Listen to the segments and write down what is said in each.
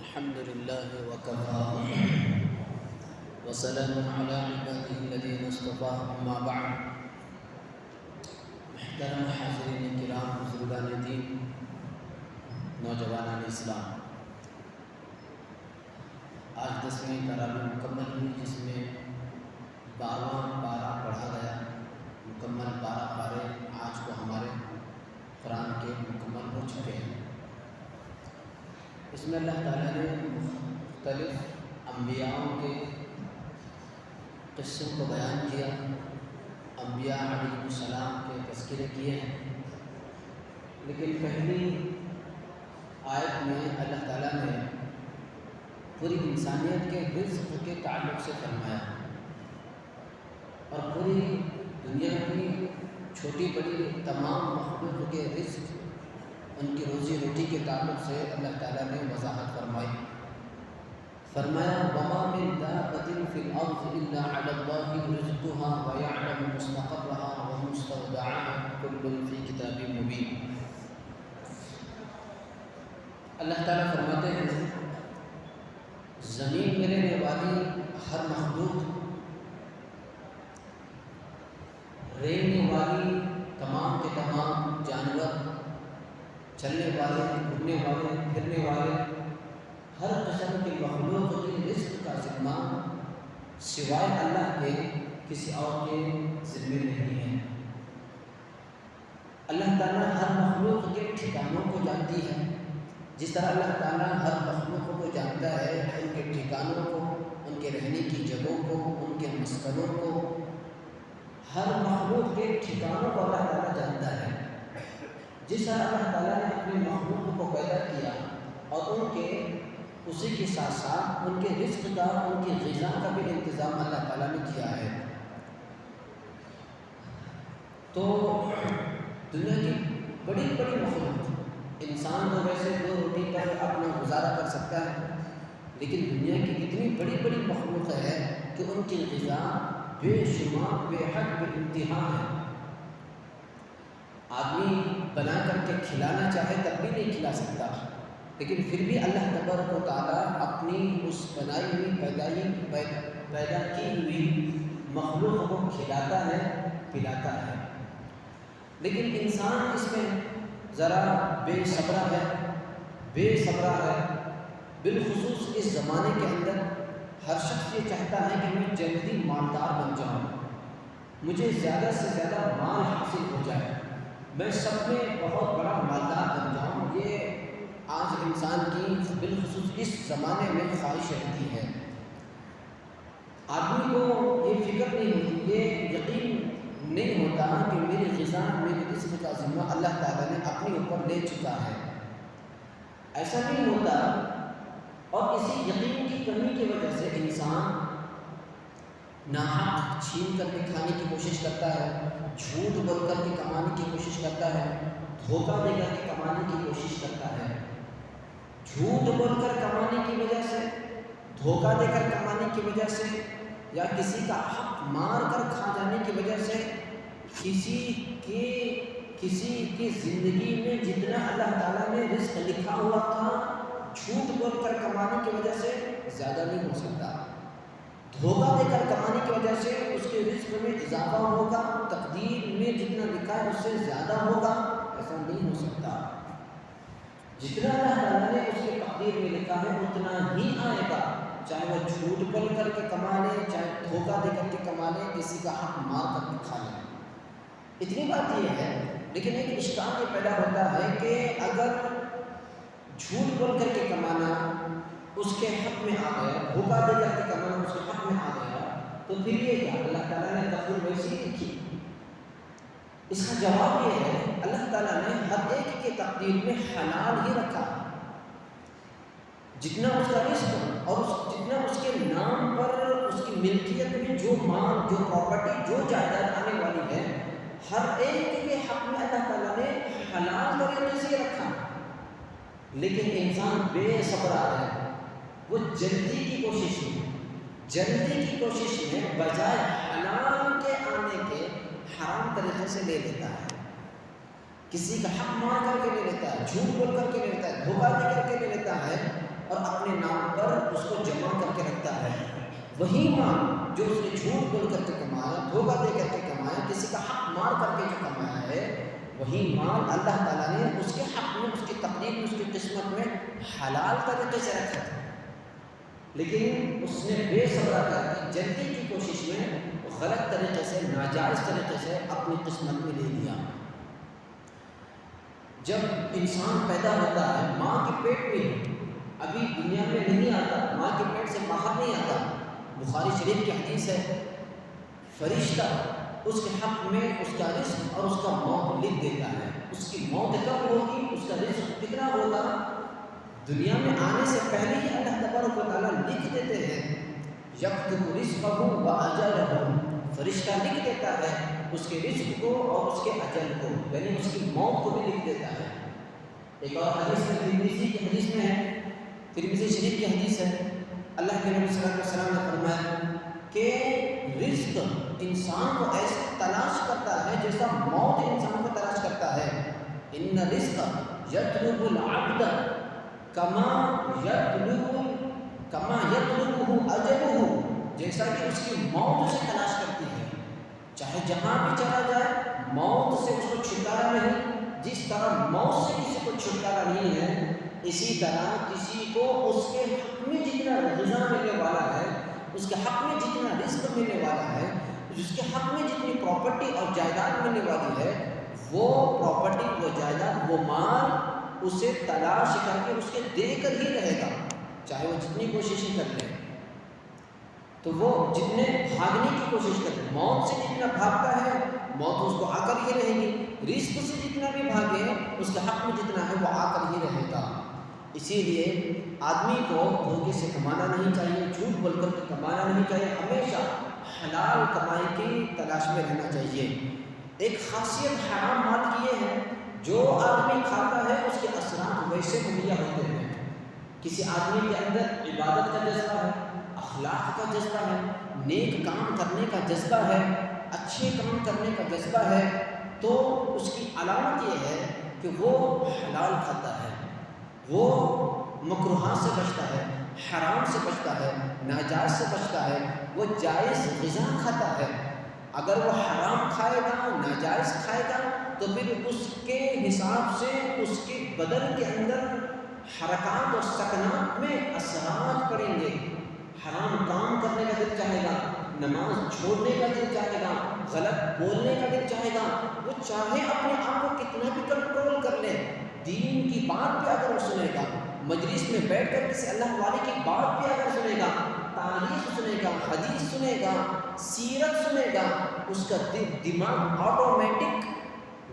الحمد لله وكفى وسلام على عباده الذين اصطفى أما بعد. محترم حاضرین کرام، بزرگان دین، نوجوانان اسلام، آج 10ویں تراویح مکمل ہوئی، جس میں 12واں پارہ پڑھا گیا. مکمل 12 پارے آج کو ہمارے قرآن کے مکمل ہو چکے ہیں. اس میں اللہ تعالیٰ نے مختلف انبیاء کے قصوں کو بیان کیا، انبیاء علیہ السلام کے تذکرے کیے ہیں. لیکن پہلی آیت میں اللہ تعالیٰ نے پوری انسانیت کے رزق کے تعلق سے فرمایا اور پوری دنیا کی چھوٹی بڑی تمام مخلوق کے رزق، ان کی روزی روٹی کے تعلق سے اللہ تعالیٰ نے وضاحت فرمائی. فرمایا وَمَا مِن دَابَّةٍ فِي الْأَرْضِ إِلَّا عَلَى اللَّهِ رِزْقُهَا وَيَعْلَمُ مُسْتَقَرَّهَا وَمُسْتَوْدَعَهَا كُلٌّ فِي كِتَابٍ مُبِينٍ. اللہ تعالیٰ فرماتے ہیں زمین میں رہنے والی ہر مخلوق، رہنے والی تمام کے تمام جانور، چلنے والے، گھومنے والے، پھرنے والے، ہر قسم کی مخلوق کے رزق کا ذمہ سوائے اللہ کے کسی اور کے ذمے نہیں ہے. اللہ تعالیٰ ہر مخلوق کے ٹھکانوں کو جانتی ہے. جس طرح اللہ تعالیٰ ہر مخلوق کو جانتا ہے، ان کے ٹھکانوں کو، ان کے رہنے کی جگہوں کو، ان کے مسکنوں کو، ہر مخلوق کے ٹھکانوں کو اللہ تعالیٰ جانتا ہے. جس طرح اللہ تعالیٰ نے اپنے مخلوق کو پیدا کیا اور ان کے اسی کے ساتھ ساتھ ان کے رزق کا، ان کی غذا کا بھی انتظام اللہ تعالیٰ نے کیا ہے. تو دنیا کی بڑی بڑی مخلوق، انسان تو ویسے 2 روٹی پر اپنا گزارا کر سکتا ہے، لیکن دنیا کی اتنی بڑی بڑی مخلوق ہے کہ ان کی غذا بے شمار، بے حد، بے انتہا ہے. آدمی بنا کر کے کھلانا چاہے تب بھی نہیں کھلا سکتا، لیکن پھر بھی اللہ تبارک و تعالیٰ اپنی اس بنائی ہوئی پیدا کی ہوئی مخلوق کو کھلاتا ہے، پلاتا ہے. لیکن انسان اس میں ذرا بے صبرا ہے. بالخصوص اس زمانے کے اندر ہر شخص یہ چاہتا ہے کہ میں جلدی مالدار بن جاؤں، مجھے زیادہ سے زیادہ مال حاصل ہو جائے، میں سب میں بہت بڑا مالدار بن جاؤں. یہ آج انسان کی بالخصوص اس زمانے میں خواہش رہتی ہے. آدمی کو یہ فکر نہیں ہوتی، یہ یقین نہیں ہوتا کہ میری غذا، میری رزق کا ذمہ اللہ تعالیٰ نے اپنے اوپر لے چکا ہے. ایسا نہیں ہوتا، اور اسی یقین کی کمی کی وجہ سے انسان ناحق چھین کر کے کھانے کی کوشش کرتا ہے، جھوٹ بول کر کے کمانے کی کوشش کرتا ہے، دھوکہ دے کر کے کمانے کی کوشش کرتا ہے. جھوٹ بول کر کمانے کی وجہ سے، دھوکہ دے کر کمانے کی وجہ سے، یا کسی کا حق مار کر کھا جانے کی وجہ سے کسی کی زندگی میں جتنا اللہ تعالیٰ نے رزق لکھا ہوا تھا، جھوٹ بول کر کمانے کی وجہ سے زیادہ نہیں ہو سکتا. دھوکہ دے کر کمانے کی وجہ سے اس کے رزق میں اضافہ ہوگا، تقدیر میں جتنا لکھا ہے اس سے زیادہ ہوگا، ایسا نہیں ہو سکتا. جتنا اللہ تعالیٰ نے اس کے تقدیر میں لکھا ہے اتنا ہی آئے گا، چاہے وہ جھوٹ بول کر کے کما لے، چاہے دھوکہ دے کر کے کما لے، کسی کا حق مار کر کے کھا لے. اتنی بات یہ ہے. لیکن ایک اشکال یہ پیدا ہوتا ہے کہ اگر جھوٹ بول کر کے کمانا اس کے حق میں آ گیا، دھوکہ دے کر کے کمانا اس کے حق میں آ گیا، تو پھر یہ کیا اللہ تعالیٰ نے تقدیر ویسی لکھی؟ اس کا جواب یہ ہے اللہ تعالیٰ نے ہر ایک کے تقدیر میں حلال ہی رکھا. جتنا اس کا رزق اور جتنا اس کے نام پر اس کی ملکیت میں جو مال، جو پراپرٹی، جو جائیداد آنے والی ہے، ہر ایک کے حق میں اللہ تعالیٰ نے حلال طریقے سے رکھا. لیکن انسان بے صبر ہے، وہ جلدی کی کوشش میں بجائے حلال کے آنے کے حرام طریقے سے لے لیتا ہے. کسی کا حق مار کر کے لے لیتا ہے، جھوٹ بول کر کے لے لیتا ہے، دھوکہ دے کر کے لے لیتا ہے، اور اپنے نام پر اس کو جمع کر کے رکھتا ہے، وہی مال جو اس نے جھوٹ بول کر کے کمایا، دھوکہ دے کر کے کمایا، کسی کا حق مار کر کے جو کمایا ہے، وہی مال اللہ تعالیٰ نے اس کے حق میں، اس کی تقدیر میں، اس کی قسمت میں حلال طریقے سے رکھا تھا، لیکن اس نے بے صبر کر کے جلدی کی کوشش میں غلط طریقے سے، ناجائز طریقے سے اپنی قسمت میں لے لیا۔ جب انسان پیدا ہوتا ہے ماں کے پیٹ میں، ابھی دنیا میں نہیں آتا، ماں کے پیٹ سے باہر نہیں آتا، بخاری شریف کی حدیث ہے، فرشتہ اس کے حق میں اس کا رزق اور اس کا موت لکھ دیتا ہے، اس کی موت کب ہوگی، اس کا رزق کتنا ہوگا، دنیا میں آنے سے پہلے ہی اللہ تبارک و تعالیٰ لکھ دیتے ہیں۔ یکتب رزقہ و اجلہ، فرشتہ لکھ دیتا ہے اس کے رزق کو اور اس کے اجل کو، یعنی اس کی موت کو بھی لکھ دیتا ہے۔ ایک اور حدیث میں، ترمذی کی حدیث میں ہے، ترمذی شریف کی حدیث ہے، اللہ کے نبی صلی اللہ علیہ وسلم نے فرمایا کہ رزق انسان کو ایسے تلاش کرتا ہے جیسا موت انسان کو تلاش کرتا ہے۔ ان رزق یطلب العبد کما یطلبہ اجلہ، جیسا کہ اس کی موت اسے تلاش کرتی ہے، چاہے جہاں بھی چلا جائے موت سے اس کو چھٹکارا نہیں، جس طرح موت سے کسی کو چھٹکارا نہیں ہے، اسی طرح کسی کو اس کے حق میں جتنا غذا ملنے والا ہے، اس کے حق میں جتنا رزق ملنے والا ہے، اس کے حق میں جتنی پراپرٹی اور جائیداد ملنے والی ہے، وہ پراپرٹی، وہ جائیداد، وہ مال اسے تلاش کر کے اس کے دے کر ہی رہے گا، چاہے وہ جتنی کوششیں کر لے۔ تو وہ جتنے بھاگنے کی کوشش کرے، موت سے جتنا بھاگتا ہے موت اس کو آ کر ہی رہے گی، رزق سے جتنا بھی بھاگے اس کے حق میں جتنا ہے وہ آ کر ہی رہے گا۔ اسی لیے آدمی کو دھوکے سے کمانا نہیں چاہیے، جھوٹ بول کر کے کمانا نہیں چاہیے، ہمیشہ حلال کمائی کی تلاش میں رہنا چاہیے۔ ایک خاصیت حرام مال کی یہ ہے، جو آدمی کھاتا ہے اس کے اثرات ویسے مہیا ہوتے ہیں۔ کسی آدمی کے اندر عبادت کا جذبہ ہے، اخلاق کا جذبہ ہے، نیک کام کرنے کا جذبہ ہے، اچھے کام کرنے کا جذبہ ہے، تو اس کی علامت یہ ہے کہ وہ حلال کھاتا ہے، وہ مکروہات سے بچتا ہے، حرام سے بچتا ہے، ناجائز سے بچتا ہے، وہ جائز غذا کھاتا ہے۔ اگر وہ حرام کھائے گا، ناجائز کھائے گا، تو پھر اس کے حساب سے اس کے بدن کے اندر حرکات اور سکنات میں اثرات پڑیں گے، حرام کام کرنے کا دل چاہے گا، نماز چھوڑنے کا دل چاہے گا، غلط بولنے کا دل چاہے گا، وہ چاہے اپنے آپ کو کتنا بھی کنٹرول کر لے، دین کی بات بھی اگر وہ سنے گا، مجلس میں بیٹھ کر کسی اللہ والے کی بات بھی اگر سنے گا، تاریخ سنے گا، حدیث سنے گا، سیرت سنے گا، اس کا دماغ آٹومیٹک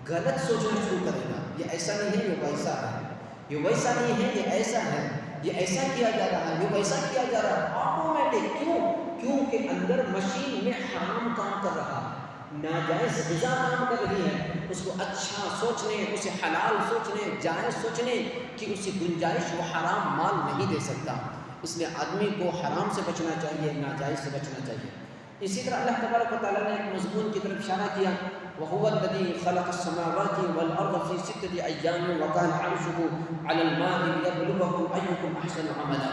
غلط سوچنا شروع کرے گا، یہ ایسا نہیں ہے، یہ ویسا ہے، یہ ویسا نہیں ہے، یہ ایسا ہے، یہ ایسا کیا جا رہا ہے، یہ ویسا کیا جا رہا ہے، آٹومیٹک۔ کیونکہ اندر مشین میں حرام کام کر رہا ہے، ناجائز غذا کام کر رہی ہے، اس کو اچھا سوچنے، اسے حلال سوچنے، جائز سوچنے کی اسی گنجائش وہ حرام مال نہیں دے سکتا۔ اس لیے آدمی کو حرام سے بچنا چاہیے، ناجائز سے بچنا چاہیے۔ اسی طرح اللہ تبارک و تعالیٰ نے ایک مضمون کی طرف اشارہ کیا، وَهُوَ الَّذِي خَلَقَ السَّمَاوَاتِ وَالْأَرْضَ فِي سِتَّةِ أَيَّامٍ وَكَانَ عَرْشُهُ عَلَى الْمَاءِ لِيَبْلُوَكُمْ أَيُّكُمْ أَحْسَنُ عَمَلًا۔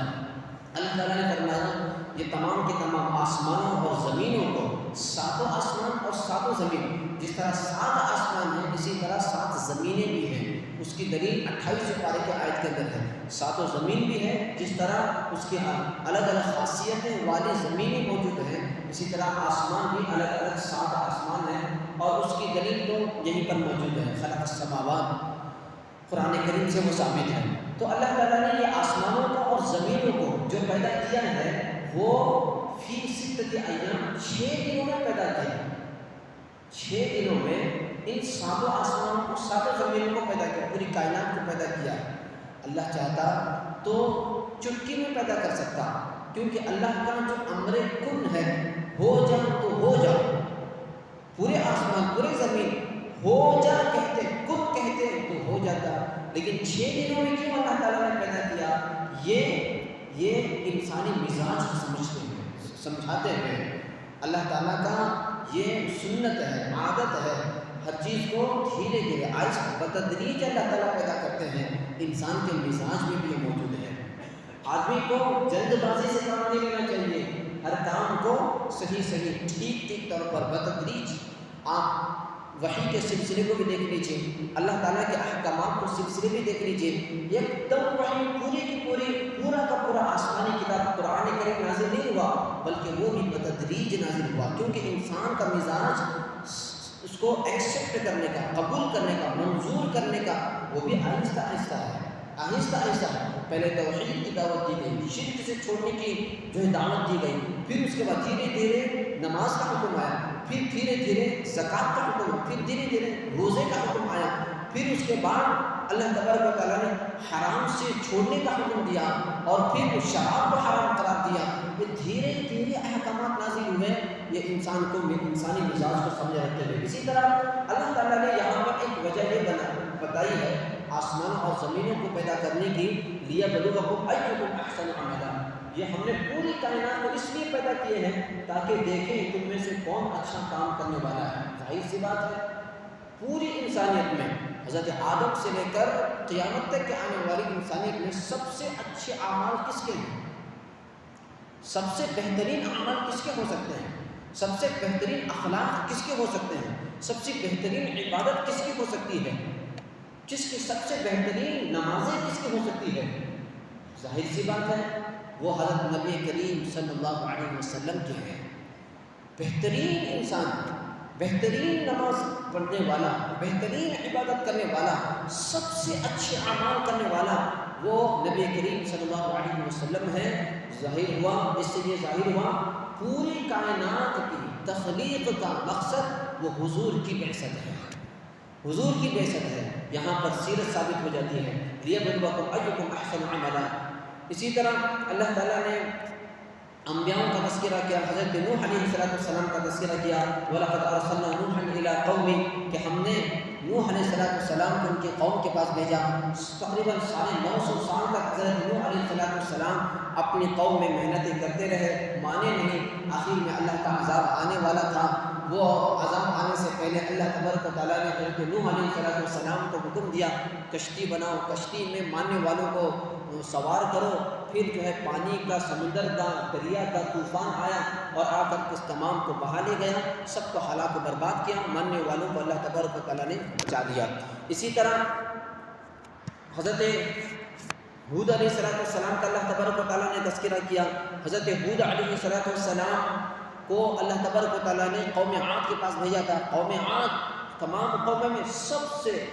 اللہ تعالیٰ نے فرمایا یہ تمام کے تمام آسمانوں اور زمینوں کو، ساتوں آسمان اور ساتوں زمین، جس طرح 7 آسمان ہیں اسی طرح 7 زمینیں بھی ہیں۔ اس کی دلیل 28 پارے کے آیت کے اندر ہے، ساتوں زمین بھی ہے، جس طرح اس کی الگ الگ خاصیتیں والی زمینیں موجود ہیں، اسی طرح آسمان بھی الگ الگ 7 آسمان ہیں، اور اس کی دلیل تو یہیں پر موجود ہے، خلق السماوات، قرآن کریم سے وہ ثابت ہے۔ تو اللہ تعالیٰ نے یہ آسمانوں کو اور زمینوں کو جو پیدا کیا ہے وہ فی 6 ایام 6 دنوں میں پیدا کیا، 6 دنوں میں ان 7 آسمانوں کو 7 زمینوں کو پیدا کیا، پوری کائنات کو پیدا کیا۔ اللہ چاہتا تو چٹکی میں پیدا کر سکتا، کیونکہ اللہ کا جو امر کن ہے، ہو جا تو ہو جا، پورے آسمان پورے زمین ہو جا کہتے، کن کہتے تو ہو جاتا، لیکن 6 دنوں میں کیوں اللہ تعالیٰ نے پیدا کیا؟ یہ انسانی مزاج کو سمجھاتے ہیں۔ اللہ تعالیٰ کا یہ سنت ہے، عادت ہے، ہر چیز کو دھیرے دھیرے آہستہ بتدریج اللہ تعالیٰ پیدا کرتے ہیں، انسان کے مزاج میں بھی یہ موجود ہے۔ آدمی کو جلد بازی سے کام نہیں لینا چاہیے، ہر کام کو صحیح ٹھیک طور پر بتدریج آپ وحی کے سلسلے کو بھی دیکھ لیجیے، اللہ تعالیٰ کے احکامات کو سلسلے بھی دیکھ لیجیے۔ ایک دم وحی پوری کی پوری پورا کا پورا آسمانی کتاب قرآن کریم نازل نہیں ہوا، بلکہ وہ بھی بتدریج نازل ہوا، کیونکہ انسان کا مزاج اس کو ایکسیپٹ کرنے کا، قبول کرنے کا، منظور کرنے کا وہ بھی آہستہ آہستہ ہے۔ پہلے توحید کی دعوت دی گئی، شرک سے چھوڑنے کی جو ہے دعوت دی گئی، پھر اس کے بعد دھیرے نماز کا حکم آیا، پھر دھیرے زکوٰۃ کا حکم، پھر دھیرے روزے کا حکم آیا، پھر اس کے بعد اللہ تبارک و تعالیٰ نے حرام سے چھوڑنے کا حکم دیا، اور پھر شراب کو حرام قرار دیا۔ یہ دھیرے احکامات نازل ہوئے، یہ انسان کو انسانی مزاج کو سمجھ رکھتے ہوئے۔ اسی طرح اللہ تعالیٰ نے یہاں پر ایک وجہ یہ بتائی ہے آسمان اور زمینوں کو پیدا کرنے کی، لیبلوکم ایکم احسن عملا۔ یہ ہم نے پوری کائنات کو اس لیے پیدا کیے ہیں تاکہ دیکھیں تم میں سے کون اچھا کام کرنے والا ہے۔ ظاہر سی بات ہے، پوری انسانیت میں حضرت آدم سے لے کر قیامت تک کے آنے والی انسانیت میں سب سے اچھے اعمال کس کے ہیں؟ سب سے بہترین اعمال کس کے ہو سکتے ہیں؟ سب سے بہترین اخلاق کس کے ہو سکتے ہیں؟ سب سے بہترین عبادت کس کی ہو سکتی ہے؟ جس کی سب سے بہترین نمازیں کس کی ہو سکتی ہے؟ ظاہر سی بات ہے وہ حضرت نبی کریم صلی اللہ علیہ وسلم کے ہیں۔ بہترین انسان، بہترین نماز پڑھنے والا، بہترین عبادت کرنے والا، سب سے اچھے اعمال کرنے والا وہ نبی کریم صلی اللہ علیہ وسلم ہے۔ ظاہر ہوا، اس سے یہ ظاہر ہوا پوری کائنات کی تخلیق کا مقصد وہ حضور کی بعثت ہے، حضور کی بعثت ہے۔ یہاں پر سیرت ثابت ہو جاتی ہے، لیبلوکم ایکم احسن عملا۔ اسی طرح اللہ تعالیٰ نے انبیاء کا تذکرہ کیا، حضرت نوح علیہ السلام کا تذکرہ کیا، وَلَقَدْ أَرْسَلْنَا نُوحًا إِلَىٰ قَوْمِهِ، کہ ہم نے نوح علیہ السلام کو ان کے قوم کے پاس بھیجا۔ تقریباً 950 سال تک حضرت نوح علیہ السلام اپنی قوم میں محنتیں کرتے رہے، مانے نہیں، آخر میں اللہ کا عذاب آنے والا تھا۔ وہ عذاب آنے سے پہلے اللہ تبارک و تعالیٰ نے حضرت نوح علیہ السلام کو حکم دیا کشتی بناؤ، کشتی میں ماننے والوں کو سوار کرو۔ پھر جو ہے پانی کا، سمندر کا، دریا کا طوفان آیا اور آ کر اس تمام کو بہا لے گیا، سب کو ہلاک و برباد کیا، ماننے والوں کو اللہ تبارک و تعالیٰ نے بچا دیا۔ اسی طرح حضرت ہود علیہ السلام کا اللہ تبارک و تعالیٰ نے تذکرہ کیا۔ حضرت ہود علیہ السلام کو اللہ تبارک و تعالیٰ نے قوم عاد کے پاس بھیجا تھا۔ قوم عاد تمام قوموں میں سب سے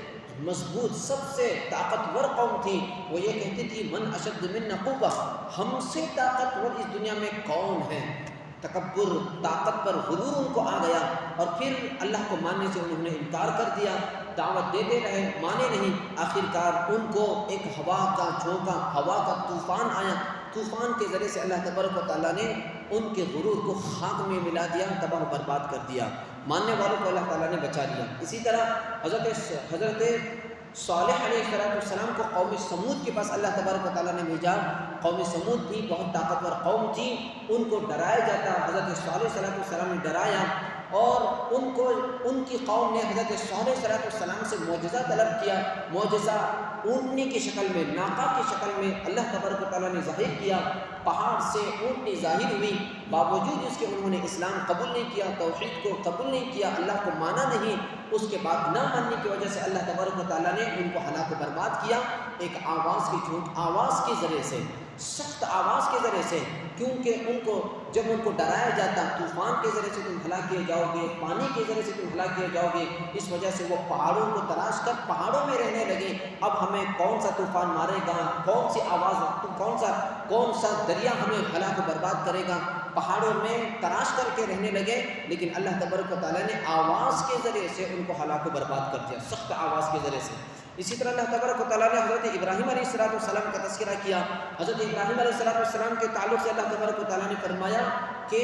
مضبوط، سب سے طاقتور قوم تھی۔ وہ یہ کہتی تھی من اشد منا قوہ، ہم سے طاقتور اس دنیا میں کون ہے؟ تکبر، طاقت پر غرور ان کو آ گیا، اور پھر اللہ کو ماننے سے انہوں نے انکار کر دیا، دعوت دیتے رہے، مانے نہیں۔ آخرکار ان کو ایک ہوا کا جھونکا، ہوا کا طوفان آیا، طوفان کے ذریعے سے اللہ تبارک و تعالیٰ نے ان کے غرور کو خاک میں ملا دیا، تباہ و برباد کر دیا، ماننے والوں کو اللہ تعالیٰ نے بچا لیا۔ اسی طرح حضرت صالح علیہ السلام کو قوم سمود کے پاس اللہ تبارک و تعالیٰ نے بھیجا۔ قوم سمود بھی بہت طاقتور قوم تھی، ان کو ڈرایا جاتا، حضرت صالح علیہ السلام نے ڈرایا، اور ان کی قوم نے حضرت صالح علیہ السلام سے معجزہ طلب کیا۔ معجزہ اونٹنی کی شکل میں، ناقہ کی شکل میں اللہ تبارک و تعالیٰ نے ظاہر کیا، پہاڑ سے اونٹنی ظاہر ہوئی، باوجود اس کے انہوں نے اسلام قبول نہیں کیا، توحید کو قبول نہیں کیا، اللہ کو مانا نہیں۔ اس کے بعد نہ ماننے کی وجہ سے اللہ تبارک و تعالیٰ نے ان کو ہلاک و برباد کیا، ایک آواز کی جھوٹ، آواز کے ذریعے سے، سخت آواز کے ذریعے سے، کیونکہ جب ان کو ڈرایا جاتا طوفان کے ذریعے سے تم ہلاک کیے جاؤ گے، پانی کے ذریعے سے تم ہلاک کیے جاؤ گے، اس وجہ سے وہ پہاڑوں کو تلاش کر پہاڑوں میں رہنے لگے۔ اب ہمیں کون سا طوفان مارے گا، کون سی آواز، کون سا دریا ہمیں ہلاک و برباد کرے گا، پہاڑوں میں تلاش کر کے رہنے لگے۔ لیکن اللہ تبارک و تعالیٰ نے آواز کے ذریعے سے ان کو ہلاک و برباد کر دیا، سخت آواز کے ذریعے سے۔ اسی طرح اللہ تبارک و تعالیٰ نے حضرت ابراہیم علیہ السلام کا تذکرہ کیا۔ حضرت ابراہیم علیہ السلام کے تعلق سے اللہ تبارک و تعالیٰ نے فرمایا کہ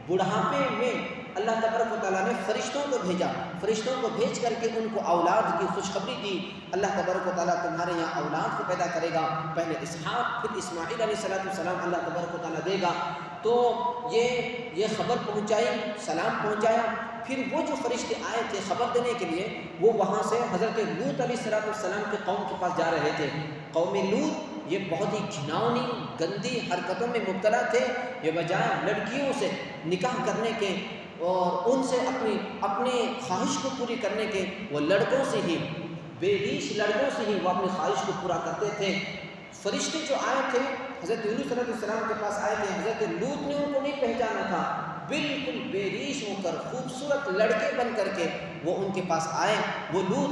بڑھاپے میں اللہ تبارک و تعالیٰ نے فرشتوں کو بھیجا، فرشتوں کو بھیج کر کے ان کو اولاد کی خوشخبری دی۔ اللہ تبارک و تعالیٰ تمہارے یہاں اولاد کو پیدا کرے گا، پہلے اسحاق پھر اسماعیل علیہ السلام اللہ تبارک و تعالیٰ دے گا۔ تو یہ خبر پہنچائی، سلام پہنچایا۔ پھر وہ جو فرشتے آئے تھے خبر دینے کے لیے، وہ وہاں سے حضرت لوط علیہ السلام کے قوم کے پاس جا رہے تھے۔ قوم لوط یہ بہت ہی گھناؤنی گندی حرکتوں میں مبتلا تھے، یہ بجائے لڑکیوں سے نکاح کرنے کے اور ان سے اپنے خواہش کو پوری کرنے کے، وہ لڑکوں سے ہی، بے ریش لڑکوں سے ہی وہ اپنی خواہش کو پورا کرتے تھے۔ فرشتے جو آئے تھے حضرت یونس علیہ السلام کے پاس آئے تھے، حضرت لوط نے ان کو نہیں پہچانا تھا، بالکل بے ریش ہو کر خوبصورت لڑکے بن کر کے وہ ان کے پاس آئے۔ وہ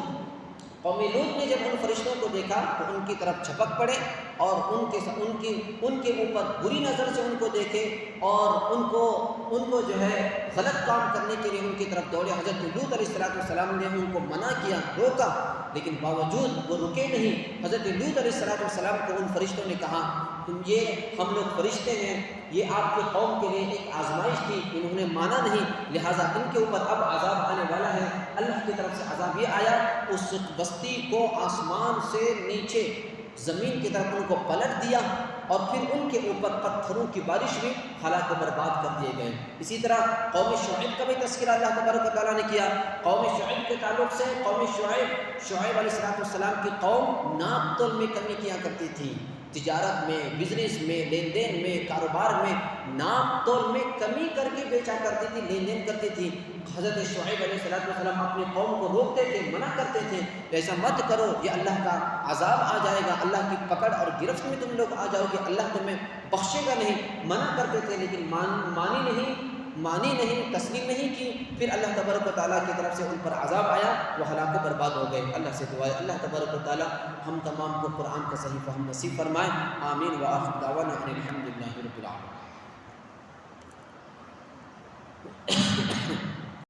قوم لوط نے جب ان فرشتوں کو دیکھا تو ان کی طرف جھپک پڑے اور ان کے اوپر بری نظر سے ان کو دیکھے اور ان کو جو ہے غلط کام کرنے کے لیے ان کی طرف دوڑے۔ حضرت لوط علیہ السلام نے ان کو منع کیا، روکا، لیکن باوجود وہ رکے نہیں۔ حضرت لوط علیہ السلام کو ان فرشتوں نے کہا ہم لوگ فرشتے ہیں، یہ آپ کے قوم کے لیے ایک آزمائش تھی، انہوں نے مانا نہیں، لہٰذا ان کے اوپر اب عذاب آنے والا ہے۔ اللہ کی طرف سے عذاب یہ آیا، اس بستی کو آسمان سے نیچے زمین کی طرف ان کو پلٹ دیا اور پھر ان کے اوپر پتھروں کی بارش میں ہلاک و برباد کر دیے گئے۔ اسی طرح قوم شعیب کا بھی تذکرہ اللہ تبارک و تعالیٰ نے کیا۔ قوم شعیب کے تعلق سے قوم شعیب علیہ السلام کی قوم ناپ تول میں کمی کیا کرتی تھی، تجارت میں، بزنس میں، لین دین میں، کاروبار میں ناپ تول میں کمی کر کے بیچا کرتی تھی، لین دین کرتی تھی۔ حضرت شعیب علیہ السلام اپنی قوم کو روکتے تھے، منع کرتے تھے، ایسا مت کرو، یہ اللہ کا عذاب آ جائے گا، اللہ کی پکڑ اور گرفت میں تم لوگ آ جاؤ گے، اللہ تمہیں بخشے گا نہیں۔ منع کرتے تھے لیکن مانی نہیں، تسلیم نہیں کی۔ پھر اللہ تبارک و تعالیٰ کی طرف سے ان پر عذاب آیا، وہ ہلاک و برباد ہو گئے۔ اللہ سے دعا ہے اللہ تبارک و تعالیٰ ہم تمام کو قرآن کا صحیح فہم نصیب فرمائے۔ آمین وآخر دعوانا ان الحمد للہ رب العالمین۔